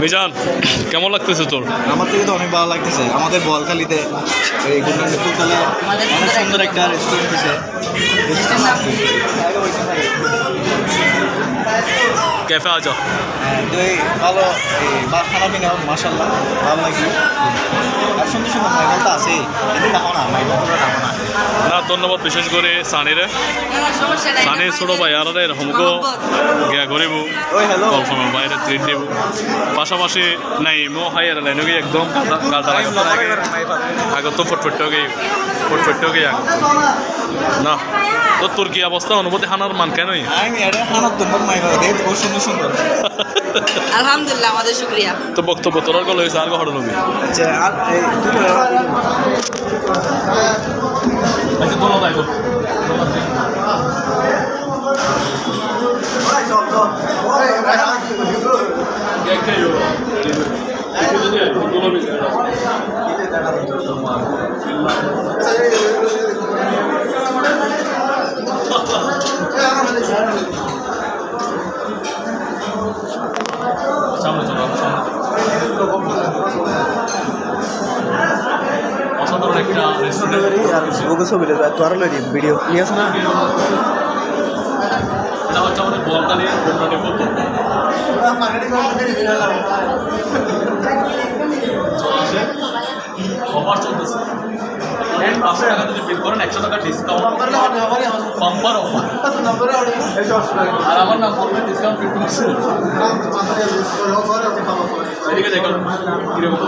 মিজান কেমন লাগতেছে তোর? আমার থেকে তো অনেক ভালো লাগতেছে। আমাদের বলখালিতে এই ফুলতলা অনেক সুন্দর একটা রেস্টুরেন্ট আছে। ক্যাফে আজা তো এই ভালো বা খানা পিনা মাসাল্লাহ ভালো লাগছে। আর সুন্দর সুন্দর মাইকলটা আছে, এতে দেখো না মাইকলটা দেখো না। না ধন্যবাদ বিশেষ করে সানিরে সানির ছোট ভাই আর এরকমকে গিয়া করিব কল্পনার বাইরে ট্রিট দিব। পাশাপাশি নাই মো হাই আর লাইনকে একদম গালটা আগে তো ফুটফুটকে না তো তোর কি অবস্থা অনুভূতি হানার মান কেনই আমি এটা হানার ধন্যবাদ মাইকল দেখে বহুত সুন্দর সুন্দর। আলহামদুলিল্লাহ আমাদের শুকরিয়া। তো বক্তব্য তোর গল হয়েছে আর ঘটনা নবী আচ্ছা আর আচ্ছা তোলা তাই তো সামনে চলো অসাধারণ একটা রেস্টুরেন্ট ভিডিও নিয়ে আসো না। এটা হচ্ছে আমাদের বলকালি অফার চলতেছে 500 টাকা যদি বিল করেন 100 টাকা ডিসকাউন্ট বাম্পার অফার আর আমার নাম বলবেন ডিসকাউন্ট 50%। এদিকে দেখুন কিরকম